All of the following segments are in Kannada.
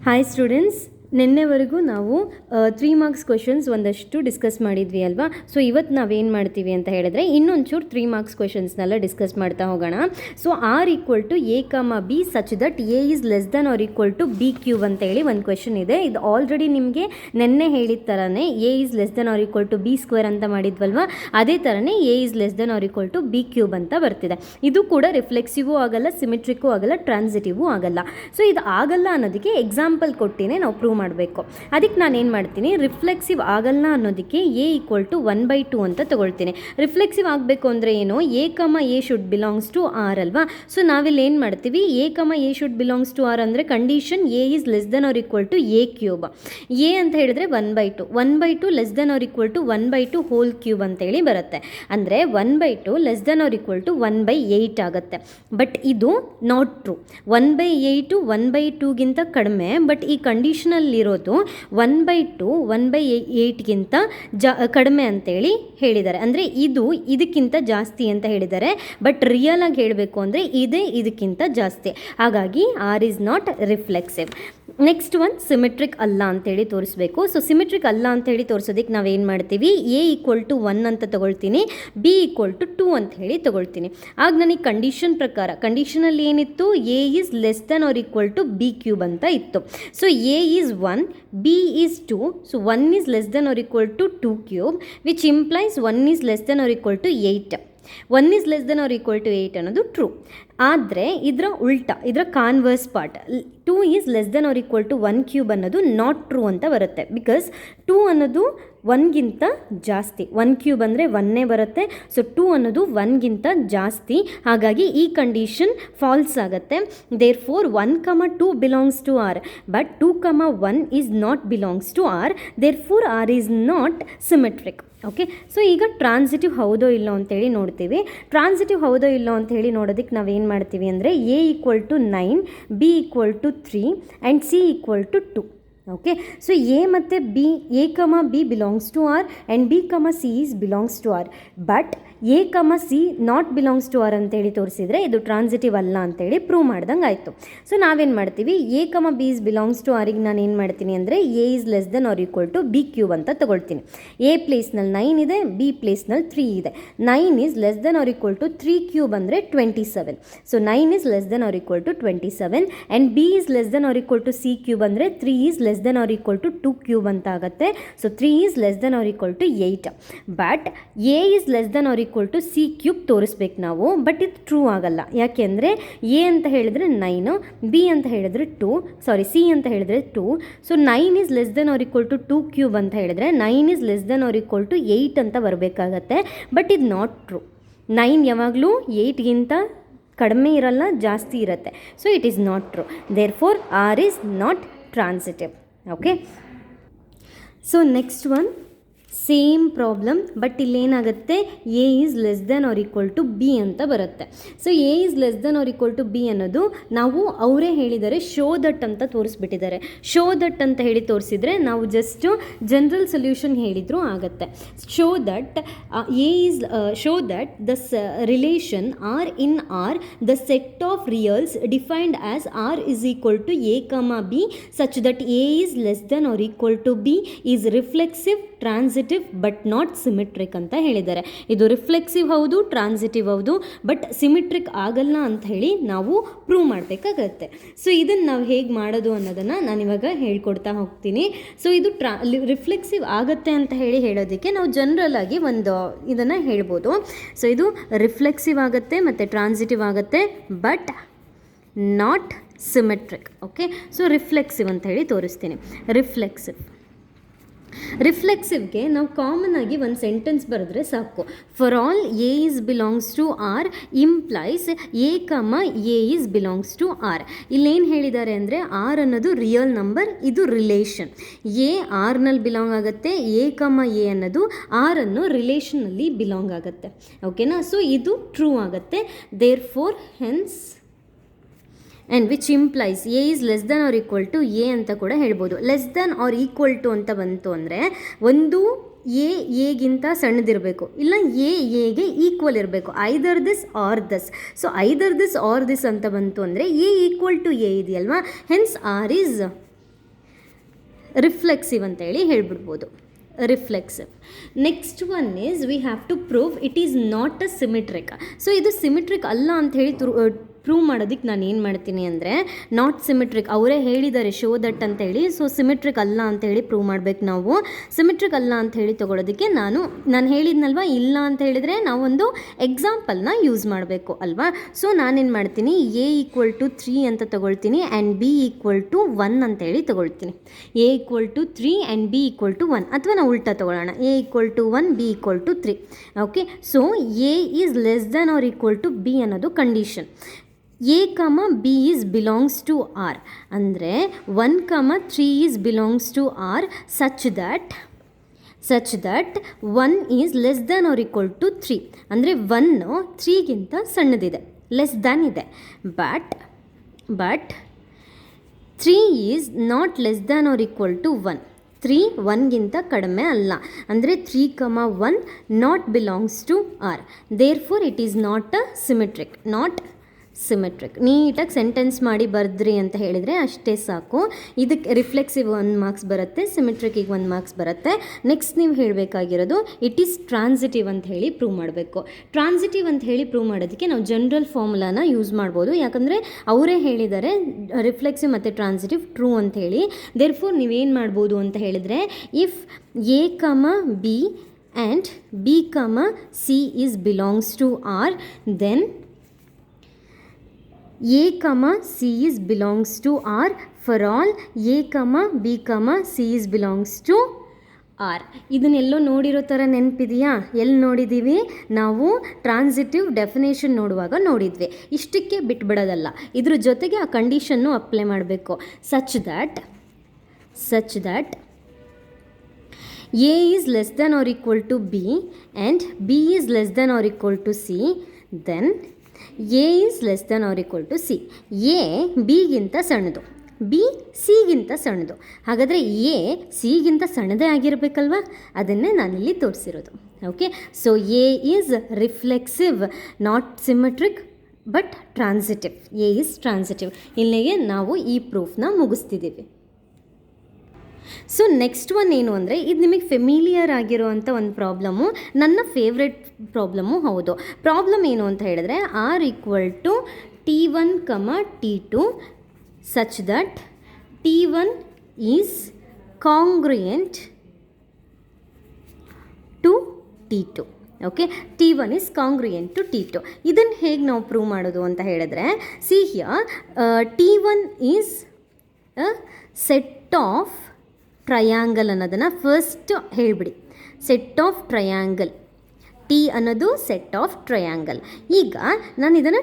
ಹಾಯ್ ಸ್ಟೂಡೆಂಟ್ಸ್, ನಿನ್ನೆವರೆಗೂ ನಾವು 3 ಮಾರ್ಕ್ಸ್ ಕ್ವೆಶನ್ಸ್ ಒಂದಷ್ಟು ಡಿಸ್ಕಸ್ ಮಾಡಿದ್ವಿ ಅಲ್ವಾ. ಸೊ ಇವತ್ತು ನಾವೇನು ಮಾಡ್ತೀವಿ ಅಂತ ಹೇಳಿದ್ರೆ ಇನ್ನೊಂಚೂರು 3 ಮಾರ್ಕ್ಸ್ ಕ್ವೆಶನ್ಸ್ನೆಲ್ಲ ಡಿಸ್ಕಸ್ ಮಾಡ್ತಾ ಹೋಗೋಣ. So R equal to A comma B such that A is less than or equal to B cube ಅಂತ ಹೇಳಿ ಒಂದು ಕ್ವೆಶನ್ ಇದೆ. ಇದು ಆಲ್ರೆಡಿ ನಿಮಗೆ ನಿನ್ನೆ ಹೇಳಿದ ಥರನೇ A is less than or equal to B square ಅಂತ ಮಾಡಿದ್ವಲ್ವಾ, ಅದೇ ಥರನೇ A is less than or equal to B cube ಅಂತ ಬರ್ತಿದೆ. ಇದು ಕೂಡ ರಿಫ್ಲೆಕ್ಸಿವೂ ಆಗಲ್ಲ, ಸಿಮೆಟ್ರಿಕ್ಕೂ ಆಗಲ್ಲ, ಟ್ರಾನ್ಸಿಟಿವೂ ಆಗಲ್ಲ. ಸೊ ಇದು ಆಗಲ್ಲ ಅನ್ನೋದಕ್ಕೆ ಎಕ್ಸಾಂಪಲ್ ಕೊಟ್ಟಿನೇ ನಾವು ಪ್ರೂವ್ ಮಾಡಬೇಕು. ಅದಕ್ಕೆ ನಾನು ಏನು ಮಾಡ್ತೀನಿ, ರಿಫ್ಲೆಕ್ಸಿವ್ ಆಗಲ್ಲ ಅನ್ನೋದಕ್ಕೆ ಎ ಈಕ್ವಲ್ ಟು 1/2 ಅಂತ ತಗೊಳ್ತೀನಿ. ರಿಫ್ಲೆಕ್ಸಿವ್ ಆಗಬೇಕು ಅಂದರೆ ಏನು, A comma A should belongs to R ಅಲ್ವಾ. ಸೊ ನಾವಿಲ್ಲಿ ಏನು ಮಾಡ್ತೀವಿ, A comma A should belongs to R ಅಂದರೆ condition A is less than or equal to A cube. A ಅಂತ ಹೇಳಿದ್ರೆ 1/2 less than or equal to 1/2 whole cube ಅಂತೇಳಿ ಬರುತ್ತೆ. ಅಂದರೆ 1/2 less than or equal to 1/8 ಆಗುತ್ತೆ. ಬಟ್ ಇದು ನಾಟ್ ಟ್ರೂ. 1/8 1/2ಗಿಂತ ಕಡಿಮೆ, ಬಟ್ ಈ ಕಂಡೀಷನಲ್ಲಿರೋದು 1/2 1/8ಗಿಂತ ಕಡಿಮೆ ಅಂತೇಳಿ ಹೇಳಿದ್ದಾರೆ. ಅಂದರೆ ಇದು ಇದಕ್ಕಿಂತ ಜಾಸ್ತಿ ಅಂತ ಹೇಳಿದ್ದಾರೆ. ಬಟ್ ರಿಯಲ್ ಆಗಿ ಹೇಳಬೇಕು ಅಂದರೆ ಇದೇ ಇದಕ್ಕಿಂತ ಜಾಸ್ತಿ. ಹಾಗಾಗಿ R is not reflexive. Next one symmetric ಅಲ್ಲ ಅಂತೇಳಿ ತೋರಿಸ್ಬೇಕು. ಸೊ ಸಿಮೆಟ್ರಿಕ್ ಅಲ್ಲ ಅಂತೇಳಿ ತೋರಿಸೋದಕ್ಕೆ ನಾವೇನು ಮಾಡ್ತೀವಿ, ಎ ಈಕ್ವಲ್ ಟು 1 ಅಂತ ತಗೊಳ್ತೀನಿ, ಬಿ ಈಕ್ವಲ್ ಟು 2 ಅಂತ ಹೇಳಿ ತಗೊಳ್ತೀನಿ. ಆಗ ನನಗೆ ಕಂಡೀಷನ್ ಪ್ರಕಾರ, ಕಂಡೀಷನಲ್ಲಿ ಏನಿತ್ತು, A is less than or equal to B cube ಅಂತ ಇತ್ತು. So A is 1, B is 2, so 1 is less than or equal to 2 cube, which implies 1 is less than or equal to 8. 1 is less than or equal to 8 ಅನ್ನೋದು ಟ್ರೂ. ಆದರೆ ಇದರ ಉಲ್ಟಾ, ಇದರ converse part 2 is less than or equal to 1 cube ಅನ್ನೋದು ನಾಟ್ ಟ್ರೂ ಅಂತ ಬರುತ್ತೆ. ಬಿಕಾಸ್ 2 ಅನ್ನೋದು 1ಗಿಂತ ಜಾಸ್ತಿ, 1 ಕ್ಯೂಬ್ ಅಂದರೆ 1 ಬರುತ್ತೆ. ಸೊ 2 ಅನ್ನೋದು 1ಗಿಂತ ಜಾಸ್ತಿ. ಹಾಗಾಗಿ ಈ ಕಂಡೀಷನ್ ಫಾಲ್ಸ್ ಆಗುತ್ತೆ. Therefore 1, 2 belongs to R, but 2, 1 is not belongs to R. Therefore R is not symmetric. Okay, so ಈಗ ಟ್ರಾನ್ಸಿಟಿವ್ ಹೌದೋ ಇಲ್ಲೋ ಅಂತೇಳಿ ನೋಡ್ತೀವಿ. ಟ್ರಾನ್ಸಿಟಿವ್ ಹೌದೋ ಇಲ್ಲೋ ಅಂತೇಳಿ ನೋಡೋದಕ್ಕೆ ನಾವೇನು ಮಾಡ್ತೀವಿ ಅಂದರೆ A equal to 9, B equal to 3 and C equal to 2. Okay, so A ಮತ್ತು B, A comma B belongs to R and B comma C is belongs to R. But A comma C not belongs to R ಅಂತೇಳಿ ತೋರಿಸಿದರೆ ಇದು ಟ್ರಾನ್ಸಿಟಿವ್ ಅಲ್ಲ ಅಂತೇಳಿ ಪ್ರೂವ್ ಮಾಡ್ದಂಗೆ ಆಯಿತು. ಸೊ ನಾವೇನು ಮಾಡ್ತೀವಿ, A comma B is belongs to ಆರಿಗೆ ನಾನು ಏನು ಮಾಡ್ತೀನಿ ಅಂದರೆ A is less than or equal to B cube ಅಂತ ತಗೊಳ್ತೀನಿ. ಎ ಪ್ಲೇಸ್ನಲ್ಲಿ 9 ಇದೆ, ಬಿ ಪ್ಲೇಸ್ನಲ್ಲಿ 3 ಇದೆ. 9 is less than or equal to 3 cube ಅಂದರೆ 27. So 9 is less than or equal to 27 and B is less than or equal to C cube ಅಂದರೆ 3 is less than or equal to 2 cube ಅಂತ ಆಗುತ್ತೆ. So 3 is less than or equal to 8. But A is less than or equal to C cube ತೋರಿಸ್ಬೇಕು ನಾವು. ಬಟ್ ಇದು ಟ್ರೂ ಆಗಲ್ಲ. ಯಾಕೆಂದರೆ ಎ ಅಂತ ಹೇಳಿದ್ರೆ 9, ಬಿ ಅಂತ ಹೇಳಿದ್ರೆ 2, ಸಿ ಅಂತ ಹೇಳಿದ್ರೆ 2. So 9 is less than or equal to 2 cube ಅಂತ ಹೇಳಿದ್ರೆ 9 is less than or equal to 8 ಅಂತ ಬರಬೇಕಾಗತ್ತೆ. ಬಟ್ ಇದು ನಾಟ್ ಟ್ರೂ. 9 ಯಾವಾಗಲೂ 8ಗಿಂತ ಕಡಿಮೆ ಇರಲ್ಲ, ಜಾಸ್ತಿ ಇರುತ್ತೆ. So it is not true. Therefore R is not transitive. Okay, so next one same problem, but ಇಲ್ಲೇನಾಗುತ್ತೆ, A is less than or equal to B ಅಂತ ಬರುತ್ತೆ. So A is less than or equal to B ಅನ್ನೋದು ನಾವು ಅವರೇ ಹೇಳಿದ್ದಾರೆ, ಶೋ ದಟ್ ಅಂತ ತೋರಿಸ್ಬಿಟ್ಟಿದ್ದಾರೆ. ಶೋ ದಟ್ ಅಂತ ಹೇಳಿ ತೋರಿಸಿದ್ರೆ ನಾವು ಜಸ್ಟು ಜನರಲ್ ಸೊಲ್ಯೂಷನ್ ಹೇಳಿದರೂ ಆಗುತ್ತೆ. Show that A is show that the relation R in R the set of reals defined as R is equal to A comma B such that A is less than or equal to B is reflexive, transitive but not symmetric ಅಂತ ಹೇಳಿದ್ದಾರೆ. ಇದು ರಿಫ್ಲೆಕ್ಸಿವ್ ಹೌದು, ಟ್ರಾನ್ಸಿಟಿವ್ ಹೌದು, ಬಟ್ ಸಿಮೆಟ್ರಿಕ್ ಆಗಲ್ಲ ಅಂತ ಹೇಳಿ ನಾವು ಪ್ರೂವ್ ಮಾಡಬೇಕಾಗತ್ತೆ. ಸೊ ಇದನ್ನು ನಾವು ಹೇಗೆ ಮಾಡೋದು ಅನ್ನೋದನ್ನು ನಾನಿವಾಗ ಹೇಳ್ಕೊಡ್ತಾ ಹೋಗ್ತೀನಿ. ಸೊ ಇದು ರಿಫ್ಲೆಕ್ಸಿವ್ ಆಗುತ್ತೆ ಅಂತ ಹೇಳೋದಕ್ಕೆ ನಾವು ಜನರಲ್ ಆಗಿ ಒಂದು ಇದನ್ನು ಹೇಳ್ಬೋದು. ಸೊ ಇದು ರಿಫ್ಲೆಕ್ಸಿವ್ ಆಗುತ್ತೆ ಮತ್ತು ಟ್ರಾನ್ಸಿಟಿವ್ ಆಗುತ್ತೆ, but not symmetric. Okay, so reflexive ಅಂತ ಹೇಳಿ ತೋರಿಸ್ತೀನಿ. ರಿಫ್ಲೆಕ್ಸಿವ್ಗೆ ನಾವು ಕಾಮನ್ ಆಗಿ ಒಂದು ಸೆಂಟೆನ್ಸ್ ಬರೆದ್ರೆ ಸಾಕು. For all A is belongs to R implies A comma A is belongs to R. ಇಲ್ಲೇನು ಹೇಳಿದ್ದಾರೆ ಅಂದರೆ ಆರ್ ಅನ್ನೋದು ರಿಯಲ್ ನಂಬರ್, ಇದು ರಿಲೇಷನ್. ಎ ಆರ್ನಲ್ಲಿ ಬಿಲಾಂಗ್ ಆಗುತ್ತೆ, ಎ ಕಮ ಎ ಅನ್ನೋದು ಆರ್ ಅನ್ನೋ ರಿಲೇಷನಲ್ಲಿ ಬಿಲಾಂಗ್ ಆಗುತ್ತೆ. ಓಕೆನಾ, ಸೊ ಇದು ಟ್ರೂ ಆಗುತ್ತೆ. Therefore hence and which implies A is less than or equal to A ಅಂತ ಕೂಡ ಹೇಳ್ಬೋದು. Less than or equal to ಅಂತ ಬಂತು ಅಂದರೆ ಒಂದು ಎಗಿಂತ ಸಣ್ಣದಿರಬೇಕು, ಇಲ್ಲ ಎಗೆ ಈಕ್ವಲ್ ಇರಬೇಕು. Either this or this. So either this or this ಅಂತ ಬಂತು ಅಂದರೆ ಎ ಈಕ್ವಲ್ ಟು ಎ ಇದೆಯಲ್ವಾ, ಹೆನ್ಸ್ ಆರ್ ಈಸ್ ರಿಫ್ಲೆಕ್ಸಿವ್ ಅಂತೇಳಿ ಹೇಳ್ಬಿಡ್ಬೋದು. Reflexive. Next one is we have to prove it is not a symmetric. So ಇದು ಸಿಮಿಟ್ರಿಕ್ ಅಲ್ಲ ಅಂಥೇಳಿ ಪ್ರೂವ್ ಮಾಡೋದಕ್ಕೆ ನಾನು ಏನು ಮಾಡ್ತೀನಿ ಅಂದರೆ, ನಾಟ್ ಸಿಮಿಟ್ರಿಕ್, ಅವರೇ ಹೇಳಿದ್ದಾರೆ ಶೋ ದಟ್ ಅಂತೇಳಿ, ಸೊ ಸಿಮಿಟ್ರಿಕ್ ಅಲ್ಲ ಅಂಥೇಳಿ ಪ್ರೂವ್ ಮಾಡಬೇಕು ನಾವು. ಸಿಮಿಟ್ರಿಕ್ ಅಲ್ಲ ಅಂಥೇಳಿ ತೊಗೊಳೋದಕ್ಕೆ ನಾನು ಹೇಳಿದ್ನಲ್ವ, ಇಲ್ಲ ಅಂತ ಹೇಳಿದರೆ ನಾವೊಂದು ಎಕ್ಸಾಂಪಲ್ನ ಯೂಸ್ ಮಾಡಬೇಕು ಅಲ್ವಾ. ಸೊ ನಾನೇನು ಮಾಡ್ತೀನಿ, ಎ ಈಕ್ವಲ್ ಟು 3 ಅಂತ ತೊಗೊಳ್ತೀನಿ ಆ್ಯಂಡ್ ಬಿ ಈಕ್ವಲ್ ಟು 1 ಅಂತೇಳಿ ತೊಗೊಳ್ತೀನಿ. A equal to 3 and B equal to 1, ಅಥವಾ ನಾವು ಉಲ್ಟಾ ತೊಗೊಳ್ಳೋಣ, A equal to 1 B equal to 3. Okay, so A is less than or equal to B ಅನ್ನೋದು condition. A comma B is belongs to R ಅಂದರೆ 1, 3 is belongs to R such that 1 is less than or equal to 3. ಅಂದರೆ 1 3ಗಿಂತ ಸಣ್ಣದಿದೆ, ಲೆಸ್ ದ್ಯಾನ್ ಇದೆ. But 3 is not less than or equal to 1. 3 1ಗಿಂತ ಕಡಿಮೆ ಅಲ್ಲ. ಅಂದರೆ 3, 1 not belongs to R. Therefore it is not a symmetric. ನೀಟಾಗಿ ಸೆಂಟೆನ್ಸ್ ಮಾಡಿ ಬರೆದ್ರಿ ಅಂತ ಹೇಳಿದರೆ ಅಷ್ಟೇ ಸಾಕು. ಇದಕ್ಕೆ ರಿಫ್ಲೆಕ್ಸಿವ್ 1 ಮಾರ್ಕ್ಸ್ ಬರುತ್ತೆ, ಸಿಮಿಟ್ರಿಕಿಗೆ 1 ಮಾರ್ಕ್ಸ್ ಬರುತ್ತೆ. ನೆಕ್ಸ್ಟ್ ನೀವು ಹೇಳಬೇಕಾಗಿರೋದು ಇಟ್ ಈಸ್ ಟ್ರಾನ್ಸಿಟಿವ್ ಅಂತ ಹೇಳಿ ಪ್ರೂವ್ ಮಾಡಬೇಕು. ಟ್ರಾನ್ಸಿಟಿವ್ ಅಂತ ಹೇಳಿ ಪ್ರೂವ್ ಮಾಡೋದಕ್ಕೆ ನಾವು ಜನರಲ್ ಫಾರ್ಮುಲಾನ ಯೂಸ್ ಮಾಡ್ಬೋದು, ಯಾಕಂದರೆ ಅವರೇ ಹೇಳಿದ್ದಾರೆ ರಿಫ್ಲೆಕ್ಸಿವ್ ಮತ್ತು ಟ್ರಾನ್ಸಿಟಿವ್ ಟ್ರೂ ಅಂತ ಹೇಳಿ. ದೇರ್ ಫೋರ್ ನೀವೇನು ಮಾಡ್ಬೋದು ಅಂತ ಹೇಳಿದರೆ, if A comma B and B comma C is belongs to R, then A, C is belongs to R for all A, B, C is belongs to R. ಇದನ್ನೆಲ್ಲೋ ನೋಡಿರೋ ಥರ ನೆನಪಿದೆಯಾ? ಎಲ್ಲಿ ನೋಡಿದ್ದೀವಿ ನಾವು? ಟ್ರಾನ್ಸಿಟಿವ್ ಡೆಫಿನೇಷನ್ ನೋಡುವಾಗ ನೋಡಿದ್ವಿ. ಇಷ್ಟಕ್ಕೆ ಬಿಟ್ಬಿಡೋದಲ್ಲ, ಇದ್ರ ಜೊತೆಗೆ ಆ ಕಂಡೀಷನ್ನು ಅಪ್ಲೈ ಮಾಡಬೇಕು. Such that A is less than or equal to B and B is less than or equal to C, then A is less than or equal to C. A ಬಿಗಿಂತ ಸಣ್ಣದು, ಬಿ ಸಿಗಿಂತ ಸಣ್ಣದು. ಹಾಗಾದರೆ ಎ ಸಿಗಿಂತ ಸಣ್ಣದೇ ಆಗಿರಬೇಕಲ್ವ, ಅದನ್ನೇ ನಾನಿಲ್ಲಿ ತೋರಿಸಿರೋದು. Okay, so A is reflexive, not symmetric but transitive. A is transitive. ಇಲ್ಲಿಗೆ ನಾವು ಈ ಪ್ರೂಫ್ನ ಮುಗಿಸ್ತಿದ್ದೀವಿ. ಸೊ ನೆಕ್ಸ್ಟ್ ಒನ್ ಏನು ಅಂದರೆ, ಇದು ನಿಮಗೆ ಫೆಮಿಲಿಯರ್ ಆಗಿರೋವಂಥ ಒಂದು ಪ್ರಾಬ್ಲಮ್ಮು, ನನ್ನ ಫೇವ್ರೆಟ್ ಪ್ರಾಬ್ಲಮ್ಮು ಹೌದು. ಪ್ರಾಬ್ಲಮ್ ಏನು ಅಂತ ಹೇಳಿದ್ರೆ, R equal to T1, T2 such that T1 is congruent to T2. Okay, T1 is congruent to T2. ಇದನ್ನು ಹೇಗೆ ನಾವು ಪ್ರೂವ್ ಮಾಡೋದು ಅಂತ ಹೇಳಿದ್ರೆ, see here T1 is a set of triangle ಅನ್ನೋದನ್ನು ಫಸ್ಟ್ ಹೇಳಿಬಿಡಿ. ಸೆಟ್ ಆಫ್ ಟ್ರಯಾಂಗಲ್, ಟಿ ಅನ್ನೋದು ಸೆಟ್ ಆಫ್ ಟ್ರಯಾಂಗಲ್. ಈಗ ನಾನು ಇದನ್ನು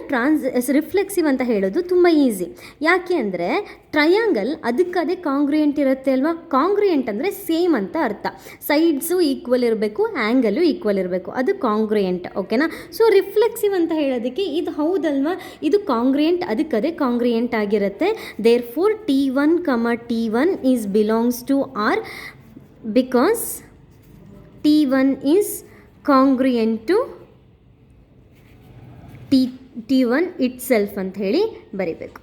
ರಿಫ್ಲೆಕ್ಸಿವ್ ಅಂತ ಹೇಳೋದು ತುಂಬ ಈಸಿ. ಯಾಕೆ ಅಂದರೆ ಟ್ರಯಾಂಗಲ್ ಅದಕ್ಕದೇ ಕಾಂಗ್ರುಯೆಂಟ್ ಇರುತ್ತೆ ಅಲ್ವಾ. ಕಾಂಗ್ರುಯೆಂಟ್ ಅಂದರೆ ಸೇಮ್ ಅಂತ ಅರ್ಥ. ಸೈಡ್ಸು ಈಕ್ವಲ್ ಇರಬೇಕು, ಆ್ಯಂಗಲು ಈಕ್ವಲ್ ಇರಬೇಕು, ಅದು ಕಾಂಗ್ರುಯೆಂಟ್. ಓಕೆನಾ. ಸೊ ರಿಫ್ಲೆಕ್ಸಿವ್ ಅಂತ ಹೇಳೋದಕ್ಕೆ ಇದು ಹೌದಲ್ವಾ, ಇದು ಕಾಂಗ್ರುಯೆಂಟ್ ಅದಕ್ಕದೇ ಕಾಂಗ್ರುಯೆಂಟ್ ಆಗಿರುತ್ತೆ. Therefore T1, T1 is belongs to R because T1 is congruent to T1 itself ಅಂತ ಹೇಳಿ ಬರಿಬೇಕು.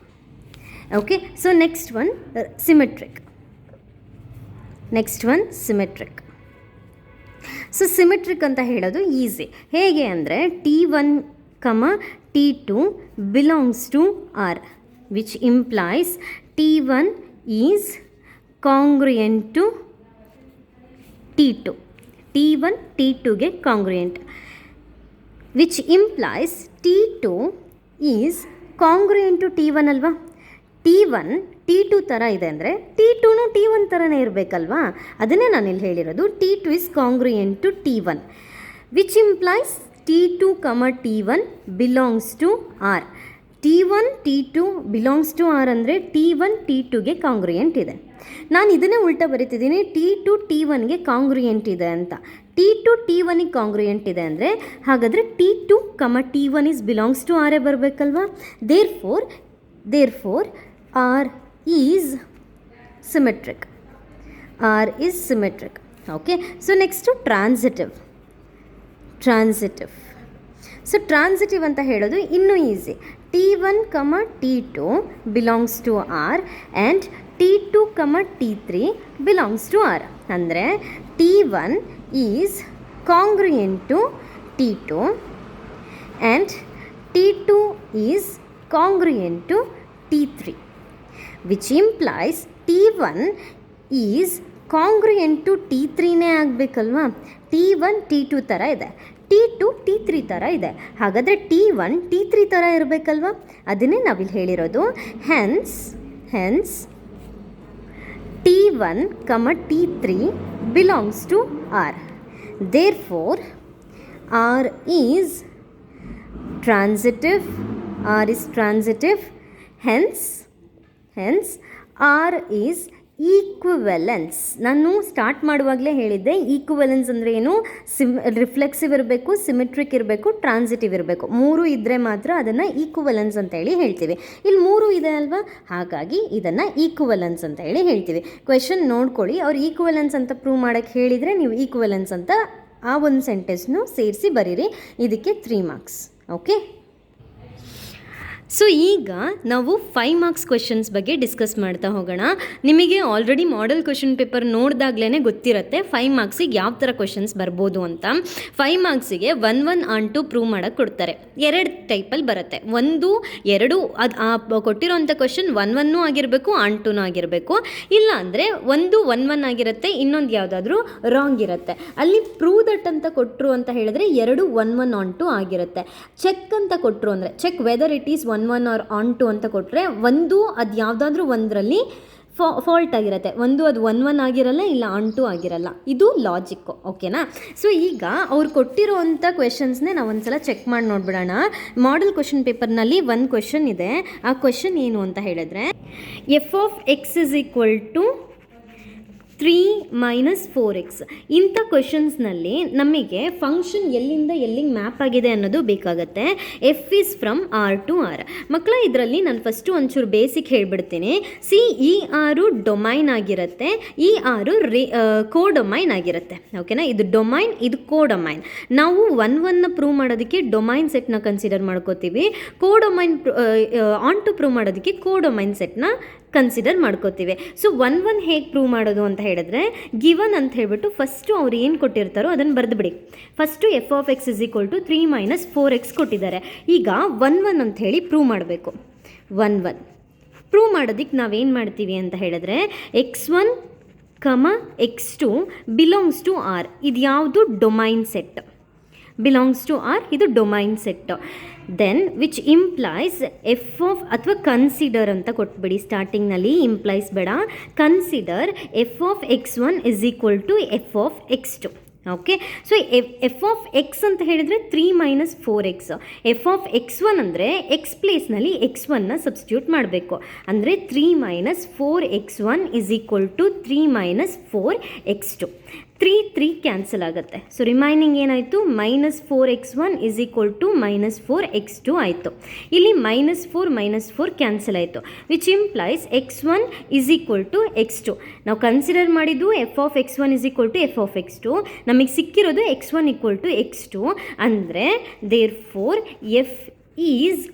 Okay, so next one symmetric. So symmetric ಅಂತ ಹೇಳೋದು ಈಸಿ. ಹೇಗೆ ಅಂದರೆ T1, T2 belongs to R, which implies T1 is congruent to T2. T1 T2ಗೆ ಕಾಂಗ್ರುಯೆಂಟ್, which implies T2 is congruent to T1 ಅಲ್ವಾ. T1 T2 ಥರ ಇದೆ ಅಂದರೆ T2 T1 ಥರನೇ ಇರಬೇಕಲ್ವಾ. ಅದನ್ನೇ ನಾನಿಲ್ಲಿ ಹೇಳಿರೋದು. T2 is congruent to T1 which implies T2, T1 belongs to R. T1 T2 belongs to R ಅಂದರೆ T1 T2ಗೆ ಕಾಂಗ್ರುಯೆಂಟ್ ಇದೆ. ನಾನು ಇದನ್ನೇ ಉಲ್ಟಾ ಬರೀತಿದ್ದೀನಿ, T2 T1ಗೆ ಕಾಂಗ್ರುಯೆಂಟ್ ಇದೆ ಅಂತ. T2 T1ಗೆ ಕಾಂಗ್ರುಯೆಂಟ್ ಇದೆ ಅಂದರೆ ಹಾಗಾದರೆ T2, T1 is belongs to ಆರೇ ಬರಬೇಕಲ್ವಾ. Therefore R is symmetric. Okay, so next transitive. So transitive ಅಂತ ಹೇಳೋದು ಇನ್ನೂ easy. T1, T2 belongs to R and T2, T3 belongs to R. ಅಂದರೆ T1 is congruent to T2 and T2 is congruent to T3, which implies T1 is congruent to T3ನೇ ಆಗಬೇಕಲ್ವಾ. T1 T2 ಥರ ಇದೆ, T2 T3 ಥರ ಇದೆ, ಹಾಗಾದರೆ T1 T3 ಥರ ಇರಬೇಕಲ್ವಾ. ಅದನ್ನೇ ನಾವಿಲ್ಲಿ ಹೇಳಿರೋದು. Hence T1, T3 belongs to R. Therefore, R is transitive. Hence, R is ಈಕ್ವಿವೆಲೆನ್ಸ್. ನಾನು ಸ್ಟಾರ್ಟ್ ಮಾಡುವಾಗಲೇ ಹೇಳಿದ್ದೆ, ಈಕ್ವಿವೆಲೆನ್ಸ್ ಅಂದರೆ ಏನು, ರಿಫ್ಲೆಕ್ಸಿವ್ ಇರಬೇಕು, ಸಿಮೆಟ್ರಿಕ್ ಇರಬೇಕು, ಟ್ರಾನ್ಸಿಟಿವ್ ಇರಬೇಕು. 3 ಇದ್ದರೆ ಮಾತ್ರ ಅದನ್ನು ಈಕ್ವಿವೆಲೆನ್ಸ್ ಅಂತ ಹೇಳಿ ಹೇಳ್ತೀವಿ. ಇಲ್ಲಿ 3 ಇದೆ ಅಲ್ವಾ, ಹಾಗಾಗಿ ಇದನ್ನು ಈಕ್ವಿವೆಲೆನ್ಸ್ ಅಂತ ಹೇಳಿ ಹೇಳ್ತೀವಿ. ಕ್ವೆಶನ್ ನೋಡ್ಕೊಳ್ಳಿ, ಅವ್ರು ಈಕ್ವಿವೆಲೆನ್ಸ್ ಅಂತ ಪ್ರೂವ್ ಮಾಡೋಕ್ಕೆ ಹೇಳಿದರೆ ನೀವು ಈಕ್ವಿವೆಲೆನ್ಸ್ ಅಂತ ಆ ಒಂದು ಸೆಂಟೆನ್ಸ್ನು ಸೇರಿಸಿ ಬರೀರಿ. ಇದಕ್ಕೆ 3 ಮಾರ್ಕ್ಸ್. ಓಕೆ, ಸೊ ಈಗ ನಾವು 5 ಮಾರ್ಕ್ಸ್ ಕ್ವೆಶನ್ಸ್ ಬಗ್ಗೆ ಡಿಸ್ಕಸ್ ಮಾಡ್ತಾ ಹೋಗೋಣ. ನಿಮಗೆ ಆಲ್ರೆಡಿ ಮಾಡೆಲ್ ಕ್ವೆಶನ್ ಪೇಪರ್ ನೋಡಿದಾಗಲೇ ಗೊತ್ತಿರುತ್ತೆ 5 ಮಾರ್ಕ್ಸಿಗೆ ಯಾವ ಥರ ಕ್ವೆಶನ್ಸ್ ಬರ್ಬೋದು ಅಂತ. 5 ಮಾರ್ಕ್ಸಿಗೆ 1 ಆನ್ 2 ಪ್ರೂವ್ ಮಾಡೋಕ್ಕೆ ಕೊಡ್ತಾರೆ. 2 ಟೈಪಲ್ಲಿ ಬರುತ್ತೆ. 1, 2 ಅದು ಕೊಟ್ಟಿರೋಂಥ ಕ್ವೆಶನ್ 1 ಆಗಿರಬೇಕು, ಆನ್ 2 ಆಗಿರಬೇಕು. ಇಲ್ಲ ಅಂದರೆ 1 1 ಆಗಿರುತ್ತೆ, ಇನ್ನೊಂದು ಯಾವುದಾದ್ರೂ ರಾಂಗ್ ಇರುತ್ತೆ. ಅಲ್ಲಿ ಪ್ರೂವ್ ದಟ್ ಅಂತ ಕೊಟ್ಟರು ಅಂತ ಹೇಳಿದ್ರೆ 2 1 ಆನ್ 2 ಆಗಿರುತ್ತೆ. ಚೆಕ್ ಅಂತ ಕೊಟ್ಟರು ಅಂದರೆ check whether it is 1 or on 2 ಅಂತ ಕೊಟ್ಟರೆ 1 ಅದು ಯಾವುದಾದ್ರೂ ಒಂದರಲ್ಲಿ ಫಾಲ್ಟ್ ಆಗಿರುತ್ತೆ, 1 ಅದು 1 ಆಗಿರಲ್ಲ, ಇಲ್ಲ ಆನ್ 2 ಆಗಿರಲ್ಲ. ಇದು ಲಾಜಿಕ್ಕು. ಓಕೆನಾ. ಸೊ ಈಗ ಅವ್ರು ಕೊಟ್ಟಿರೋವಂಥ ಕ್ವೆಶನ್ಸ್ನೇ ನಾವು ಒಂದ್ಸಲ ಚೆಕ್ ಮಾಡಿ ನೋಡ್ಬಿಡೋಣ. ಮಾಡೆಲ್ ಕ್ವೆಶನ್ ಪೇಪರ್ನಲ್ಲಿ ಒಂದು ಕ್ವೆಶನ್ ಇದೆ. ಆ ಕ್ವೆಶನ್ ಏನು ಅಂತ ಹೇಳಿದ್ರೆ, f(x) = 3 - 4x. ಇಂಥ ಕ್ವೆಶನ್ಸ್ನಲ್ಲಿ ನಮಗೆ ಫಂಕ್ಷನ್ ಎಲ್ಲಿಂದ ಎಲ್ಲಿಗೆ ಮ್ಯಾಪ್ ಆಗಿದೆ ಅನ್ನೋದು ಬೇಕಾಗುತ್ತೆ. F is from R to R. ಮಕ್ಕಳ ಇದರಲ್ಲಿ ನಾನು ಫಸ್ಟು ಒಂಚೂರು ಬೇಸಿಕ್ ಹೇಳಿಬಿಡ್ತೀನಿ. ಈ ಆರು ಡೊಮೈನ್ ಆಗಿರುತ್ತೆ, ಈ ಆರು ಕೋಡೊಮೈನ್ ಆಗಿರುತ್ತೆ. ಓಕೆನಾ. ಇದು ಡೊಮೈನ್, ಇದು ಕೋಡೊಮೈನ್. ನಾವು 1 ಪ್ರೂವ್ ಮಾಡೋದಕ್ಕೆ ಡೊಮೈನ್ ಸೆಟ್ನ ಕನ್ಸಿಡರ್ ಮಾಡ್ಕೋತೀವಿ. ಕೋಡೊಮೈನ್ ಆನ್ ಟು ಪ್ರೂವ್ ಮಾಡೋದಕ್ಕೆ ಕೋಡೊಮೈನ್ ಸೆಟ್ನ ಕನ್ಸಿಡರ್ ಮಾಡ್ಕೋತೀವಿ. ಸೊ 1 ಹೇಗೆ ಪ್ರೂವ್ ಮಾಡೋದು ಅಂತ ಹೇಳಿದ್ರೆ, ಗಿವನ್ ಅಂತ ಹೇಳ್ಬಿಟ್ಟು ಫಸ್ಟು ಅವ್ರು ಏನು ಕೊಟ್ಟಿರ್ತಾರೋ ಅದನ್ನು ಬರೆದುಬಿಡಿ. ಫಸ್ಟು f(x) = 3 - 4x ಕೊಟ್ಟಿದ್ದಾರೆ. ಈಗ 1 ಅಂತ ಹೇಳಿ ಪ್ರೂವ್ ಮಾಡಬೇಕು. 1 ಪ್ರೂವ್ ಮಾಡೋದಕ್ಕೆ ನಾವೇನು ಮಾಡ್ತೀವಿ ಅಂತ ಹೇಳಿದ್ರೆ, x1, x2 belongs to R. ಇದು ಯಾವುದು domain set, belongs to R, ಇದು domain set. Then which implies ಅಥವಾ ಕನ್ಸಿಡರ್ ಅಂತ ಕೊಟ್ಬಿಡಿ. ಸ್ಟಾರ್ಟಿಂಗ್ನಲ್ಲಿ ಇಂಪ್ಲೈಸ್ ಬೇಡ, ಕನ್ಸಿಡರ್ f(x1) = f(x2). ಓಕೆ. ಸೊ f(x) ಅಂತ ಹೇಳಿದರೆ 3 - 4x. f(x1) ಅಂದರೆ ಎಕ್ಸ್ ಪ್ಲೇಸ್ನಲ್ಲಿ x1ನ ಸಬ್ಸ್ಟಿಟ್ಯೂಟ್ ಮಾಡಬೇಕು. ಅಂದರೆ 3 - 4x1 = 3 - 4x2. 3 ಕ್ಯಾನ್ಸಲ್ ಆಗುತ್ತೆ. ಸೊ ರಿಮೈನಿಂಗ್ ಏನಾಯಿತು, -4x1 = -4x2 ಆಯಿತು. ಇಲ್ಲಿ -4 ಕ್ಯಾನ್ಸಲ್ ಆಯಿತು, ವಿಚ್ ಇಂಪ್ಲೈಸ್ x1 = x2. ನಾವು ಕನ್ಸಿಡರ್ ಮಾಡಿದ್ದು f(x1) = f(x2). ನಮಗೆ ಸಿಕ್ಕಿರೋದು x1 = x2. ಅಂದರೆ ದೇರ್ಫೋರ್ ಎಫ್ ಈಸ್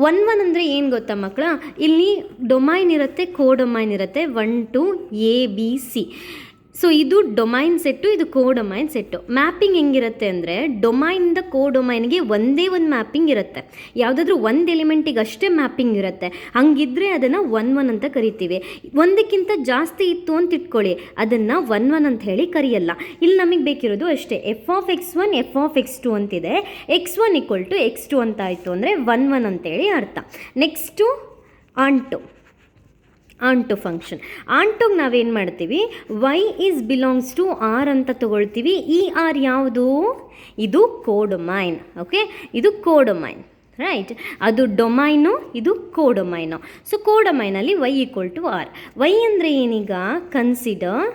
1 ಅಂದರೆ ಏನು ಗೊತ್ತಾ ಮಕ್ಕಳ, ಇಲ್ಲಿ ಡೊಮೈನ್ ಇರುತ್ತೆ, ಕೋಡೊಮೈನ್ ಇರುತ್ತೆ, 1 to A B C. So ಇದು ಡೊಮೈನ್ ಸೆಟ್ಟು, ಇದು ಕೋಡೊಮೈನ್ ಸೆಟ್ಟು. ಮ್ಯಾಪಿಂಗ್ ಹೆಂಗಿರುತ್ತೆ ಅಂದರೆ, ಡೊಮೈನಿಂದ ಕೋಡೊಮೈನ್ಗೆ ಒಂದೇ ಒಂದು ಮ್ಯಾಪಿಂಗ್ ಇರುತ್ತೆ. ಯಾವುದಾದ್ರೂ ಒಂದು ಎಲಿಮೆಂಟಿಗೆ ಅಷ್ಟೇ ಮ್ಯಾಪಿಂಗ್ ಇರುತ್ತೆ. ಹಂಗಿದ್ರೆ ಅದನ್ನು 1 ಅಂತ ಕರಿತೀವಿ. ಒಂದಕ್ಕಿಂತ ಜಾಸ್ತಿ ಇತ್ತು ಅಂತ ಇಟ್ಕೊಳ್ಳಿ, ಅದನ್ನು 1 ಅಂತ ಹೇಳಿ ಕರೆಯಲ್ಲ. ಇಲ್ಲಿ ನಮಗೆ ಬೇಕಿರೋದು ಅಷ್ಟೇ, f(x1) f(x2) ಅಂತಿದೆ, x1 = x2 ಅಂತ ಆಯಿತು ಅಂದರೆ 1 ಅಂತೇಳಿ ಅರ್ಥ. Next onto function. ಆನ್ ಟುಗೆ ನಾವೇನು ಮಾಡ್ತೀವಿ, y is belongs to R ಅಂತ ತೊಗೊಳ್ತೀವಿ. ಈ ಆರ್ ಯಾವುದು, ಇದು ಕೋಡೊಮೈನ್. ಓಕೆ, ಇದು ಕೋಡೊಮೈನ್, ರೈಟ್. ಅದು ಡೊಮೈನು, ಇದು ಕೋಡೊಮೈನು. ಸೊ ಕೋಡೊಮೈನಲ್ಲಿ y = r. y ಅಂದರೆ ಏನೀಗ, ಕನ್ಸಿಡರ್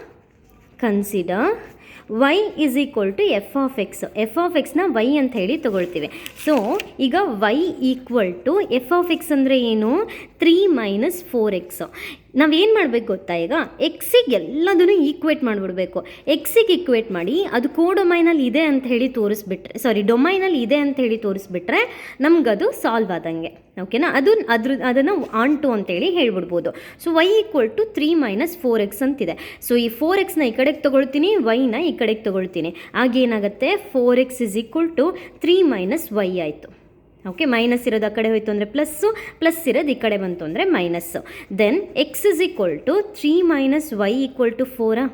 y = f(x)ನ y ಅಂತ ಹೇಳಿ ತೊಗೊಳ್ತೀವಿ. ಸೊ ಈಗ y = f(x) ಅಂದರೆ ಏನು, 3 - 4x. ನಾವೇನು ಮಾಡಬೇಕು ಗೊತ್ತಾ, ಈಗ ಎಕ್ಸಿಗೆ ಎಲ್ಲದನ್ನು ಈಕ್ವೇಟ್ ಮಾಡಿಬಿಡ್ಬೇಕು. ಎಕ್ಸಿಗೆ ಈಕ್ವೇಟ್ ಮಾಡಿ ಅದು ಕೋಡೊಮೈನಲ್ಲಿ ಇದೆ ಅಂತ ಹೇಳಿ ತೋರಿಸ್ಬಿಟ್ರೆ, ಡೊಮೈನಲ್ಲಿ ಇದೆ ಅಂತ ಹೇಳಿ ತೋರಿಸ್ಬಿಟ್ರೆ ನಮಗದು ಸಾಲ್ವ್ ಆದಂಗೆ. ಓಕೆನಾ, ಅದನ್ನು ಆನ್ ಟು ಅಂತೇಳಿ ಹೇಳ್ಬಿಡ್ಬೋದು. ಸೊ y = 3 - 4x ಅಂತಿದೆ. ಸೊ ಈ 4xನ ಈ ಕಡೆಗೆ ತೊಗೊಳ್ತೀನಿ, yನ ಈ ಕಡೆಗೆ ತೊಗೊಳ್ತೀನಿ. ಆಗೇನಾಗುತ್ತೆ, 4x = 3 - y ಆಯಿತು. ಓಕೆ, ಮೈನಸ್ ಇರೋದು ಆ ಕಡೆ ಹೋಯಿತು ಅಂದರೆ ಪ್ಲಸ್ಸು, ಪ್ಲಸ್ ಇರೋದು ಈ ಕಡೆ ಬಂತು ಅಂದರೆ minus. Then x = 3 - y = 4.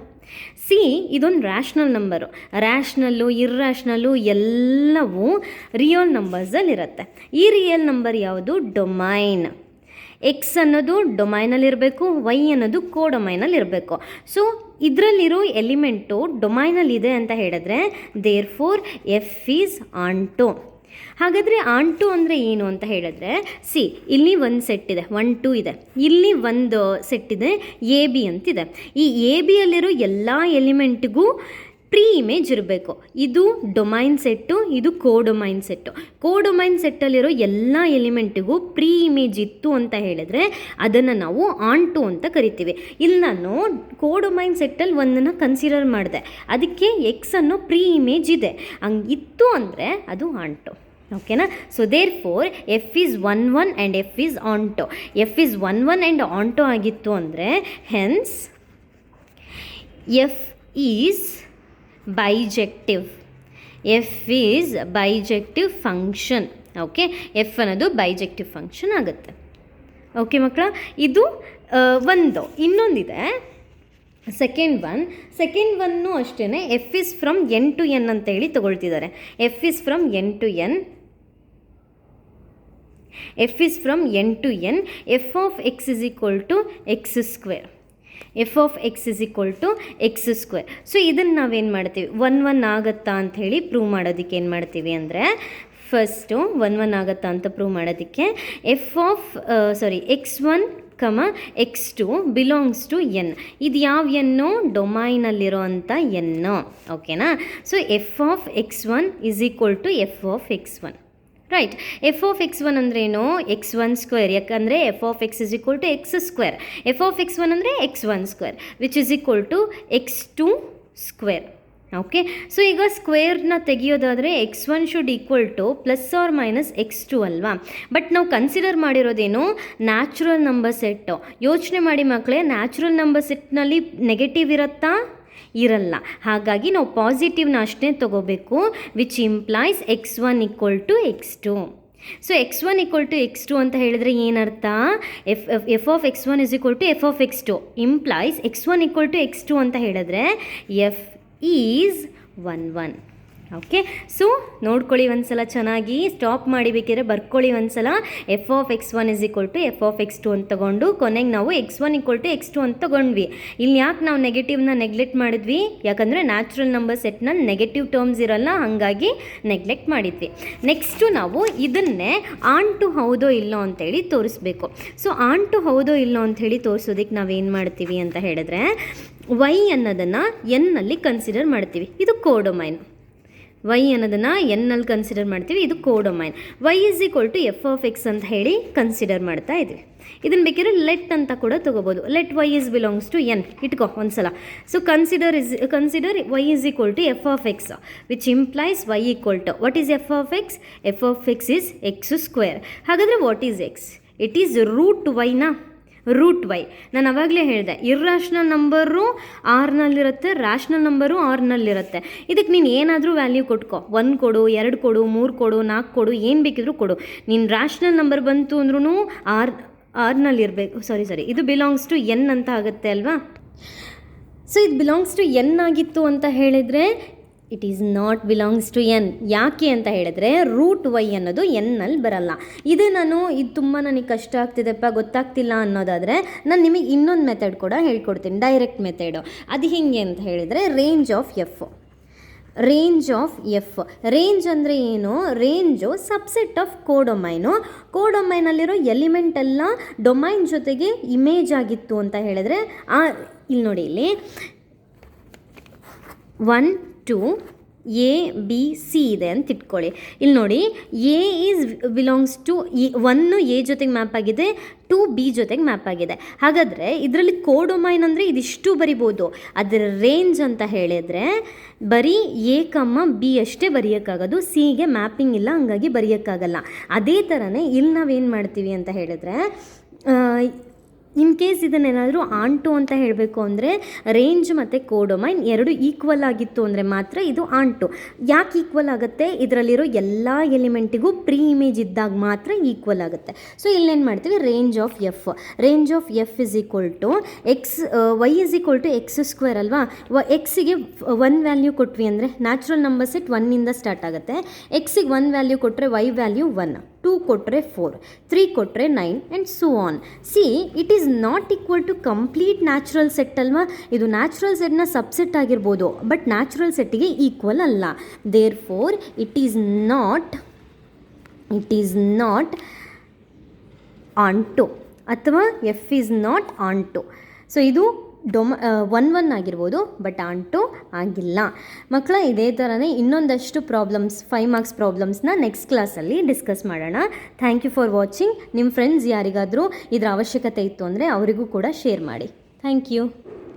See, ಇದೊಂದು ರ್ಯಾಷ್ನಲ್ ನಂಬರು. ರ್ಯಾಷ್ನಲ್ಲು, ಇರ್ರ್ಯಾಷ್ನಲ್ಲು ಎಲ್ಲವೂ ರಿಯಲ್ ನಂಬರ್ಸಲ್ಲಿರುತ್ತೆ. ಈ ರಿಯಲ್ ನಂಬರ್ ಯಾವುದು? ಡೊಮೈನ್. ಎಕ್ಸ್ ಅನ್ನೋದು ಡೊಮೈನಲ್ಲಿರಬೇಕು, ವೈ ಅನ್ನೋದು ಕೋಡೊಮೈನಲ್ಲಿರಬೇಕು. ಸೊ ಇದರಲ್ಲಿರೋ ಎಲಿಮೆಂಟು ಡೊಮೈನಲ್ಲಿದೆ ಅಂತ ಹೇಳಿದ್ರೆ therefore F is onto. ಹಾಗಾದರೆ ಆನ್ ಟು ಅಂದರೆ ಏನು ಅಂತ ಹೇಳಿದ್ರೆ, ಸಿ, ಇಲ್ಲಿ ಒಂದು ಸೆಟ್ ಇದೆ, 1 2 ಇದೆ, ಇಲ್ಲಿ ಒಂದು ಸೆಟ್ ಇದೆ ಎ ಬಿ ಅಂತಿದೆ. ಈ ಎ ಬಿಯಲ್ಲಿರೋ ಎಲ್ಲ ಎಲಿಮೆಂಟ್ಗೂ ಪ್ರೀ ಇಮೇಜ್ ಇರಬೇಕು. ಇದು ಡೊಮೈನ್ ಸೆಟ್ಟು, ಇದು ಕೋಡೊಮೈನ್ ಸೆಟ್ಟು. ಕೋಡೊಮೈನ್ ಸೆಟ್ಟಲ್ಲಿರೋ ಎಲ್ಲ ಎಲಿಮೆಂಟಿಗೂ ಪ್ರೀ ಇಮೇಜ್ ಇತ್ತು ಅಂತ ಹೇಳಿದ್ರೆ ಅದನ್ನು ನಾವು ಆನ್ ಟು ಅಂತ ಕರಿತೀವಿ. ಇಲ್ಲಿ ನಾನು ಕೋಡೊಮೈನ್ ಸೆಟ್ಟಲ್ಲಿ ಒಂದನ್ನು ಕನ್ಸಿಡರ್ ಮಾಡಿದೆ, ಅದಕ್ಕೆ ಎಕ್ಸ್ ಅನ್ನೋ ಪ್ರೀ ಇಮೇಜ್ ಇದೆ, ಹಂಗೆ ಇತ್ತು ಅಂದರೆ ಅದು ಆನ್ ಟು. ಓಕೆನಾ. So therefore F is 1 1 and F is onto. F is 1 1 and onto ಆಗಿತ್ತು ಅಂದರೆ hence F is bijective. F is bijective function. Okay, F ಅನ್ನೋದು ಬೈಜೆಕ್ಟಿವ್ ಫಂಕ್ಷನ್ ಆಗುತ್ತೆ. ಓಕೆ ಮಕ್ಕಳ, ಇದು ಒಂದು. ಇನ್ನೊಂದಿದೆ ಸೆಕೆಂಡ್ ಒನ್ನು ಅಷ್ಟೇ. F is from N to N ಅಂತ ಹೇಳಿ ತೊಗೊಳ್ತಿದ್ದಾರೆ. F is from N to N. F is from N to N. F of X = x². F of X = x². So ಇದನ್ನು ನಾವೇನು ಮಾಡ್ತೀವಿ, 1 1 ಆಗುತ್ತಾ ಅಂಥೇಳಿ ಪ್ರೂವ್ ಮಾಡೋದಕ್ಕೆ ಏನು ಮಾಡ್ತೀವಿ ಅಂದರೆ, ಫಸ್ಟು 1 1 ಆಗುತ್ತಾ ಅಂತ ಪ್ರೂವ್ ಮಾಡೋದಕ್ಕೆ x1, x2 belongs to N. ಇದು ಯಾವ ಎನ್ನು? ಡೊಮೈನಲ್ಲಿರೋ ಅಂಥ ಎನ್ನು. ಓಕೆನಾ. So F of x1 = F of x1. Right. F of x1 ಅಂದ್ರೇನು? x1². ಯಾಕಂದರೆ F of x = x². F of x1 ಅಂದರೆ x1² which = x2². Okay. So ಈಗ ಸ್ಕ್ವೇರ್ನ ತೆಗಿಯೋದಾದರೆ x1 ಶುಡ್ = ± x2 ಅಲ್ವಾ. ಬಟ್ ನಾವು ಕನ್ಸಿಡರ್ ಮಾಡಿರೋದೇನು? Natural number set. ಯೋಚನೆ ಮಾಡಿ ಮಕ್ಕಳೇ, ನ್ಯಾಚುರಲ್ ನಂಬರ್ ಸೆಟ್ನಲ್ಲಿ ನೆಗೆಟಿವ್ ಇರುತ್ತಾ? ಇರಲ್ಲ. ಹಾಗಾಗಿ ನಾವು ಪಾಸಿಟಿವ್ನ ಅಷ್ಟೇ ತೊಗೋಬೇಕು, which implies x1 = x2. So x1 = x2 ಅಂತ ಹೇಳಿದ್ರೆ ಏನರ್ಥ? F of x1 = F of x2 implies x1 = x2 ಅಂತ ಹೇಳಿದ್ರೆ ಎಫ್ ಈಸ್ 1 1. ಓಕೆ. ಸೊ ನೋಡ್ಕೊಳ್ಳಿ ಒಂದ್ಸಲ ಚೆನ್ನಾಗಿ, ಸ್ಟಾಪ್ ಮಾಡಿ ಬೇಕಿದ್ರೆ ಬರ್ಕೊಳ್ಳಿ ಒಂದ್ಸಲ. F of x1 = F of x2 ಅಂತ ತಗೊಂಡು ಕೊನೆಗೆ ನಾವು x1 = x2 ಅಂತ ತಗೊಂಡ್ವಿ. ಇಲ್ಲಿ ಯಾಕೆ ನಾವು ನೆಗೆಟಿವ್ನ ನೆಗ್ಲೆಕ್ಟ್ ಮಾಡಿದ್ವಿ? ಯಾಕಂದರೆ ನ್ಯಾಚುರಲ್ ನಂಬರ್ ಸೆಟ್ನಲ್ಲಿ ನೆಗೆಟಿವ್ ಟರ್ಮ್ಸ್ ಇರಲ್ಲ, ಹಾಗಾಗಿ ನೆಗ್ಲೆಕ್ಟ್ ಮಾಡಿದ್ವಿ. ನೆಕ್ಸ್ಟು ನಾವು ಇದನ್ನೇ ಆನ್ ಟು ಹೌದೋ ಇಲ್ಲೋ ಅಂತೇಳಿ ತೋರಿಸ್ಬೇಕು. ಸೊ ಆನ್ ಟು ಹೌದೋ ಇಲ್ಲೋ ಅಂಥೇಳಿ ತೋರಿಸೋದಕ್ಕೆ ನಾವೇನು ಮಾಡ್ತೀವಿ ಅಂತ ಹೇಳಿದ್ರೆ, ವೈ ಅನ್ನೋದನ್ನು ಎನ್ನಲ್ಲಿ ಕನ್ಸಿಡರ್ ಮಾಡ್ತೀವಿ. ಇದು ಕೋಡೊಮೈನ್. ವೈ ಅನ್ನೋದನ್ನು ಎನ್ನಲ್ಲಿ ಕನ್ಸಿಡರ್ ಮಾಡ್ತೀವಿ, ಇದು ಕೋಡೊಮೈನ್. ವೈ = ಎಫ್ ಆಫ್ ಎಕ್ಸ್ ಅಂತ ಹೇಳಿ ಕನ್ಸಿಡರ್ ಮಾಡ್ತಾ ಇದ್ವಿ. ಇದನ್ನು ಬೇಕಿದ್ರೆ ಲೆಟ್ ಅಂತ ಕೂಡ ತೊಗೋಬೋದು. Let Y is belongs to N ಇಟ್ಕೋ ಒಂದ್ಸಲ. So consider Y = F of X which implies Y = what is F of X? F of X is x². ಹಾಗಾದರೆ what is X? It is root ವೈನಾ? Root Y. ನಾನು ಆವಾಗಲೇ ಹೇಳಿದೆ, ಇರ್ರಾಷ್ನಲ್ ನಂಬರು ಆರ್ನಲ್ಲಿರುತ್ತೆ, ರ್ಯಾಷ್ನಲ್ ನಂಬರು ಆರ್ನಲ್ಲಿರುತ್ತೆ. ಇದಕ್ಕೆ ನೀನು ಏನಾದರೂ ವ್ಯಾಲ್ಯೂ ಕೊಟ್ಕೋ, 1 ಕೊಡು, 2 ಕೊಡು, 3 ಕೊಡು, 4 ಕೊಡು, ಏನು ಬೇಕಿದ್ರೂ ಕೊಡು. ನೀನು ರ್ಯಾಷ್ನಲ್ ನಂಬರ್ ಬಂತು ಅಂದ್ರೂ ಆರ್ನಲ್ಲಿರಬೇಕು. ಸಾರಿ ಇದು ಬಿಲಾಂಗ್ಸ್ ಟು ಎನ್ ಅಂತ ಆಗುತ್ತೆ ಅಲ್ವಾ. ಸೊ ಇದು ಬಿಲಾಂಗ್ಸ್ ಟು ಎನ್ ಆಗಿತ್ತು ಅಂತ ಹೇಳಿದರೆ it is not belongs to N. ಯಾಕೆ ಅಂತ ಹೇಳಿದ್ರೆ ರೂಟ್ ವೈ ಅನ್ನೋದು ಎನ್ನಲ್ಲಿ ಬರಲ್ಲ. ಇದು ತುಂಬ ನನಗೆ ಕಷ್ಟ ಆಗ್ತಿದೆಪ್ಪ, ಗೊತ್ತಾಗ್ತಿಲ್ಲ ಅನ್ನೋದಾದರೆ ನಾನು ನಿಮಗೆ ಇನ್ನೊಂದು ಮೆಥಡ್ ಕೂಡ ಹೇಳ್ಕೊಡ್ತೀನಿ, ಡೈರೆಕ್ಟ್ ಮೆಥಡು. ಅದು ಹೇಗೆ ಅಂತ ಹೇಳಿದರೆ ರೇಂಜ್ ಆಫ್ ಎಫ್. ರೇಂಜ್ ಅಂದರೆ ಏನು? Range subset of codomain. ಕೋಡೊಮೈನಲ್ಲಿರೋ ಎಲಿಮೆಂಟ್ ಎಲ್ಲ ಡೊಮೈನ್ ಜೊತೆಗೆ ಇಮೇಜ್ ಆಗಿತ್ತು ಅಂತ ಹೇಳಿದ್ರೆ ಇಲ್ಲಿ ನೋಡಿ, ಇಲ್ಲಿ 1 2 ಎ ಬಿ ಸಿ ಇದೆ ಅಂತ ಇಟ್ಕೊಳ್ಳಿ. ಇಲ್ಲಿ ನೋಡಿ, ಎ ಈಸ್ ಬಿಲಾಂಗ್ಸ್ ಟು ಒನ್ನು ಎ ಜೊತೆಗೆ ಮ್ಯಾಪ್ ಆಗಿದೆ, 2 ಬಿ ಜೊತೆಗೆ ಮ್ಯಾಪ್ ಆಗಿದೆ. ಹಾಗಾದರೆ ಇದರಲ್ಲಿ ಕೋಡೊಮೈನ್ ಅಂದರೆ ಇದಿಷ್ಟು ಬರಿಬೋದು. ಅದರ ರೇಂಜ್ ಅಂತ ಹೇಳಿದರೆ ಬರೀ ಎ ಕಮ್ಮ ಬಿ ಅಷ್ಟೇ ಬರೆಯೋಕ್ಕಾಗೋದು, ಸಿಗೆ ಮ್ಯಾಪಿಂಗ್ ಇಲ್ಲ, ಹಂಗಾಗಿ ಬರೆಯೋಕ್ಕಾಗಲ್ಲ. ಅದೇ ಥರನೇ ಇಲ್ಲಿ ನಾವೇನು ಮಾಡ್ತೀವಿ ಅಂತ ಹೇಳಿದ್ರೆ, ಇನ್ ಕೇಸ್ ಇದನ್ನೇನಾದರೂ ಆಂಟು ಅಂತ ಹೇಳಬೇಕು ಅಂದರೆ ರೇಂಜ್ ಮತ್ತು ಕೋಡೊಮೈನ್ ಎರಡು ಈಕ್ವಲ್ ಆಗಿತ್ತು ಅಂದರೆ ಮಾತ್ರ ಇದು ಆಂಟು. ಯಾಕೆ ಈಕ್ವಲ್ ಆಗುತ್ತೆ? ಇದರಲ್ಲಿರೋ ಎಲ್ಲ ಎಲಿಮೆಂಟಿಗೂ ಪ್ರೀ ಇಮೇಜ್ ಇದ್ದಾಗ ಮಾತ್ರ ಈಕ್ವಲ್ ಆಗುತ್ತೆ. ಸೊ ಇಲ್ಲೇನು ಮಾಡ್ತೀವಿ, range of F is equal to X, Y is equal to X square ಅಲ್ವಾ. ಎಕ್ಸಿಗೆ 1 ವ್ಯಾಲ್ಯೂ ಕೊಟ್ವಿ ಅಂದರೆ ನ್ಯಾಚುರಲ್ ನಂಬರ್ ಸೆಟ್ 1ಇಂದ ಸ್ಟಾರ್ಟ್ ಆಗುತ್ತೆ. ಎಕ್ಸಿಗೆ 1 ವ್ಯಾಲ್ಯೂ ಕೊಟ್ಟರೆ ವೈ ವ್ಯಾಲ್ಯೂ 1, 2 ಕೊಟ್ಟರೆ 4, 3 ಕೊಟ್ಟರೆ 9 and so on. See, it is not equal to complete natural set ಅಲ್ವಾ. ಇದು ನ್ಯಾಚುರಲ್ ಸೆಟ್ನ ಸಬ್ಸೆಟ್ ಆಗಿರ್ಬೋದು, ಬಟ್ ನ್ಯಾಚುರಲ್ ಸೆಟ್ಟಿಗೆ ಈಕ್ವಲ್ ಅಲ್ಲ. Therefore it is not ಆಂಟು, ಅಥವಾ ಎಫ್ ಈಸ್ ನಾಟ್ ಆಂಟು. ಸೊ ಇದು 1 ಆಗಿರ್ಬೋದು, ಬಟ್ ಆಂಟು ಆಗಿಲ್ಲ. ಮಕ್ಕಳ, ಇದೇ ಥರನೇ ಇನ್ನೊಂದಷ್ಟು ಪ್ರಾಬ್ಲಮ್ಸ್, 5 ಮಾರ್ಕ್ಸ್ ಪ್ರಾಬ್ಲಮ್ಸ್ನ ನೆಕ್ಸ್ಟ್ ಕ್ಲಾಸಲ್ಲಿ ಡಿಸ್ಕಸ್ ಮಾಡೋಣ. Thank you for watching. ನಿಮ್ಮ ಫ್ರೆಂಡ್ಸ್ ಯಾರಿಗಾದರೂ ಇದರ ಅವಶ್ಯಕತೆ ಇತ್ತು ಅಂದರೆ ಅವರಿಗೂ ಕೂಡ ಶೇರ್ ಮಾಡಿ. Thank you.